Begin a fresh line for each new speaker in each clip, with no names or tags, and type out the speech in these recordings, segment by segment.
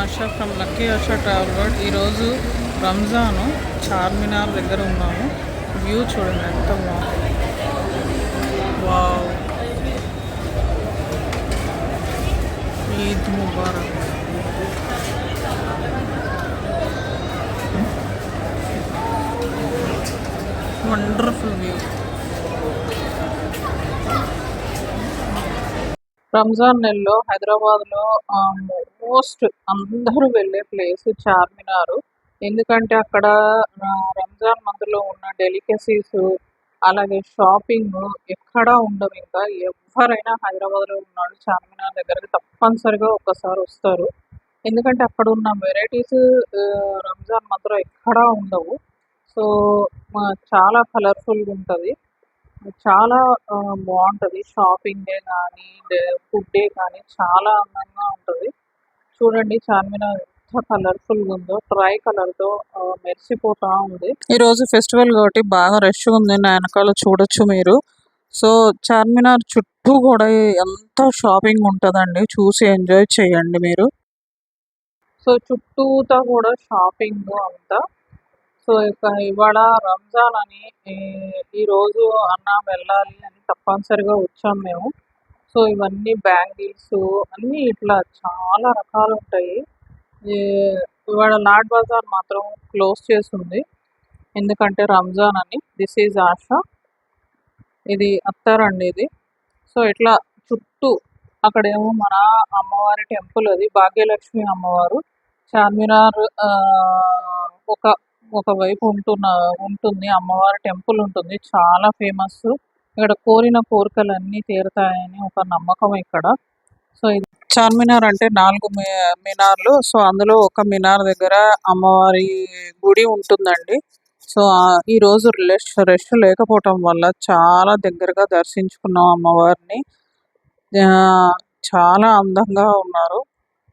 ASHA from lucky ASHA travel. ఈరోజు రంజాను చార్మినార్ దగ్గర ఉన్నాము. వ్యూ చూడండి ఎంత బాగుంది. Wow, Eid Mubarak. Wonderful view. Ramzan నెలలో హైదరాబాద్లో మోస్ట్ అందరూ వెళ్ళే ప్లేస్ చార్మినార్. ఎందుకంటే అక్కడ రంజాన్ మంత్లో ఉన్న డెలికసీస్, అలాగే షాపింగ్ ఎక్కడా ఉండవు. ఇంకా ఎవరైనా హైదరాబాద్లో ఉన్నాడు చార్మినార్ దగ్గరికి తప్పనిసరిగా ఒక్కసారి వస్తారు. ఎందుకంటే అక్కడ ఉన్న వెరైటీస్ రంజాన్ మంత్లో ఎక్కడా ఉండవు. సో చాలా కలర్ఫుల్గా ఉంటుంది, చాలా బాగుంటుంది. షాపింగే కానీ ఫుడ్డే కానీ చాలా అందంగా ఉంటుంది. చూడండి చార్మినార్ ఎంత కలర్ఫుల్గా ఉందో, ట్రై కలర్తో మెరిసిపోతూ ఉంది. ఈరోజు ఫెస్టివల్ కాబట్టి బాగా రష్ ఉంది. నా వెనకాల చూడొచ్చు మీరు. సో చార్మినార్ చుట్టూ కూడా ఎంత షాపింగ్ ఉంటుందండి, చూసి ఎంజాయ్ చేయండి మీరు. సో చుట్టూతా కూడా షాపింగ్ అంతా. సో ఇవాళ రంజాన్ అని ఈరోజు అన్న వెళ్ళాలి అని తప్పనిసరిగా వచ్చాం మేము. సో ఇవన్నీ బ్యాంగిల్స్ అన్నీ ఇట్లా చాలా రకాలు ఉంటాయి. ఇవాళ లాడ్ బజార్ మాత్రం క్లోజ్ చేసి ఉంది, ఎందుకంటే రంజాన్ అని. దిస్ ఈజ్ ఆశా, ఇది అత్తారండి ఇది. సో ఇట్లా చుట్టూ అక్కడేమో మన అమ్మవారి టెంపుల్, అది భాగ్యలక్ష్మి అమ్మవారు. చార్మినార్ ఒకవైపు ఉంటుంది అమ్మవారి టెంపుల్ ఉంటుంది, చాలా ఫేమస్. ఇక్కడ కోరిన కోరికలు అన్నీ తీరుతాయని ఒక నమ్మకం ఇక్కడ. సో ఇది చార్మినార్ అంటే 4 మినార్లు. సో అందులో ఒక మినార్ దగ్గర అమ్మవారి గుడి ఉంటుందండి. సో ఈరోజు రష్ లేకపోవటం వల్ల చాలా దగ్గరగా దర్శించుకున్నాం అమ్మవారిని. చాలా అందంగా ఉన్నారు.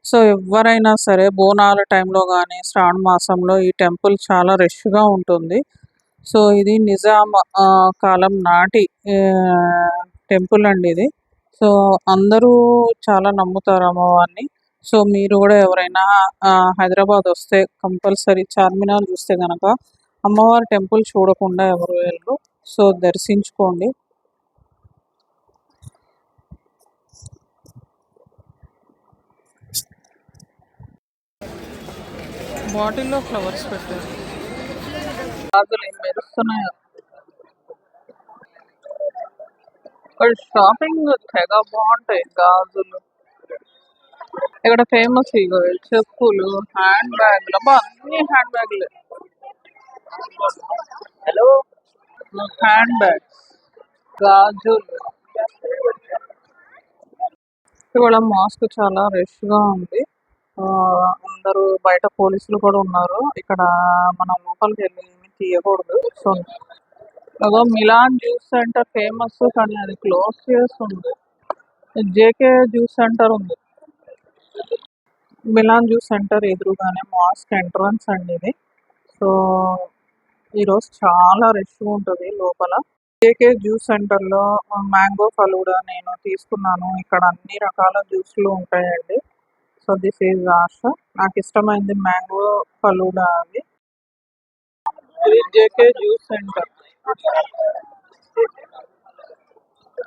సో ఎవరైనా సరే బోనాల టైంలో కానీ శ్రావణ మాసంలో ఈ టెంపుల్ చాలా రష్గా ఉంటుంది. సో ఇది నిజాం కాలం నాటి టెంపుల్ అండి ఇది. సో అందరూ చాలా నమ్ముతారు అమ్మవారిని. సో మీరు కూడా ఎవరైనా హైదరాబాద్ వస్తే కంపల్సరీ చార్మినార్ చూస్తే కనుక అమ్మవారి టెంపుల్ చూడకుండా ఎవరు వెళ్ళరు. సో దర్శించుకోండి. బాటిల్లో ఫ్లవర్స్ పెట్టారు, గాజులు ఏం మెరుస్తున్నాయో. ఇక్కడ షాపింగ్ తెగ బాగుంటాయి, గాజులు. ఇక్కడ ఫేమస్ ఇగో చెప్పులు, హ్యాండ్ బ్యాగ్లు, అన్ని హ్యాండ్ బ్యాగ్లే. హ్యాండ్ బ్యాగ్స్, గాజులు. ఇవాళ మాస్క్ చాలా రష్గా ఉంది. అందరూ బయట పోలీసులు కూడా ఉన్నారు. ఇక్కడ మనం లోపలికి వెళ్ళి ఏమి తీయకూడదు. సో అదో మిలాన్ జ్యూస్ సెంటర్ ఫేమస్, కానీ అది క్లోజ్ చేస్తుంది. జేకే జ్యూస్ సెంటర్ ఉంది, మిలాన్ జ్యూస్ సెంటర్ ఎదురుగానే మాస్క్ ఎంట్రన్స్ అండి ఇది. సో ఈరోజు చాలా రష్గా ఉంటుంది లోపల. జేకే జ్యూస్ సెంటర్లో మ్యాంగో ఫలూడా నేను తీసుకున్నాను. ఇక్కడ అన్ని రకాల జ్యూస్లు ఉంటాయండి. So this is ASHA. నాకు ఇష్టమైంది మ్యాంగో ఫలూడా అది. ఇది జేకే జ్యూస్ సెంటర్.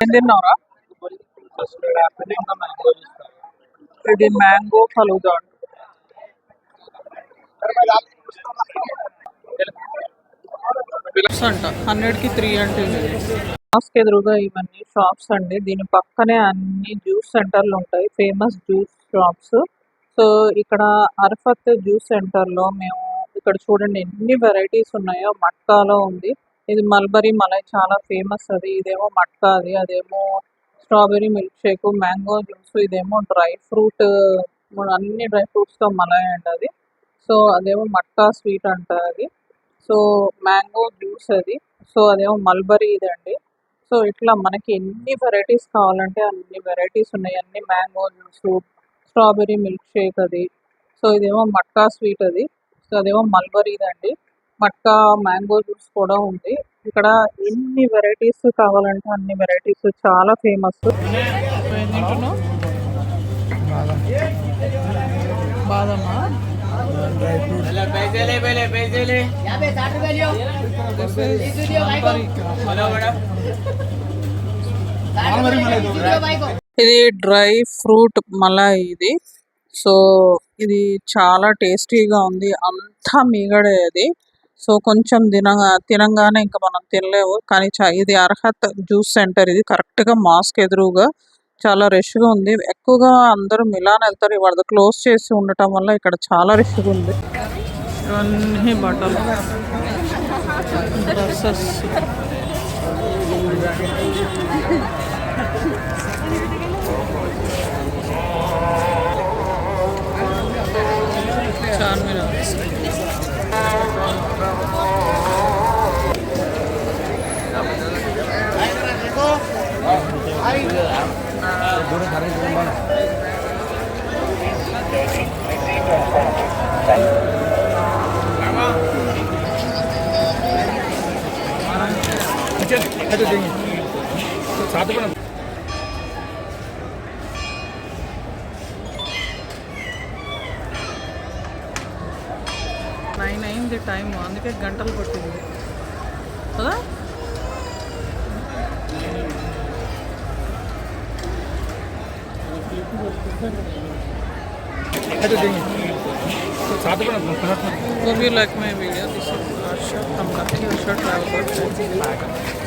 ఏం తిన్నావురా? ఇది మ్యాంగో ఫలూదా అంట. 100కి 3 అంటే మాస్క్ ఎదురుగా ఇవన్నీ షాప్స్ అండి. దీని పక్కనే అన్ని జ్యూస్ సెంటర్లు ఉంటాయి, ఫేమస్ జ్యూస్ షాప్స్. సో ఇక్కడ అర్ఫత్ జ్యూస్ సెంటర్లో మేము ఇక్కడ చూడండి ఎన్ని వెరైటీస్ ఉన్నాయో. మట్కాలో ఉంది, ఇది మల్బరీ మలై చాలా ఫేమస్ అది. ఇదేమో మట్కా, అదేమో strawberry milk shake, mango juice, ఇదేమో డ్రై ఫ్రూట్, అన్ని డ్రై ఫ్రూట్స్తో మలై అండి అది. సో అదేమో మట్కా స్వీట్ అంట అది. సో మ్యాంగో జ్యూస్ అది. సో అదేమో మల్బరీ ఇదండి. సో ఇట్లా మనకి ఎన్ని వెరైటీస్ కావాలంటే అన్ని వెరైటీస్ ఉన్నాయి. అన్ని mango juice, strawberry milk shake అది. సో ఇదేమో మట్కా స్వీట్ అది. సో అదేమో మల్బరీదండి. మట్కా మ్యాంగో జ్యూస్ కూడా ఉంది. ఇక్కడ ఎన్ని వెరైటీస్ కావాలంటే అన్ని వెరైటీస్, చాలా ఫేమస్. బాదమ్మా ఇది డ్రై ఫ్రూట్ మలాయ్ ఇది. సో ఇది చాలా టేస్టీగా ఉంది. అంతా మీగడే అది. సో కొంచెం తినంగానే ఇంకా మనం తినలేము. కానీ ఇది అర్హత్ జ్యూస్ సెంటర్. ఇది కరెక్ట్ గా మాస్క్ ఎదురుగా చాలా రష్ గా ఉంది. ఎక్కువగా అందరూ మిలాన్ వెళ్తారు. ఇవాళ క్లోజ్ చేసి ఉండటం వల్ల ఇక్కడ చాలా రష్ గా ఉంది. ఇవన్నీ బట్టలు, డ్రెస్సెస్. చార్మినార్ నైన్ అయింది టైం, అందుకే గంటలు పట్టింది కదా. Hope you like my video. This is Arsha from Lucky Arsha Travel.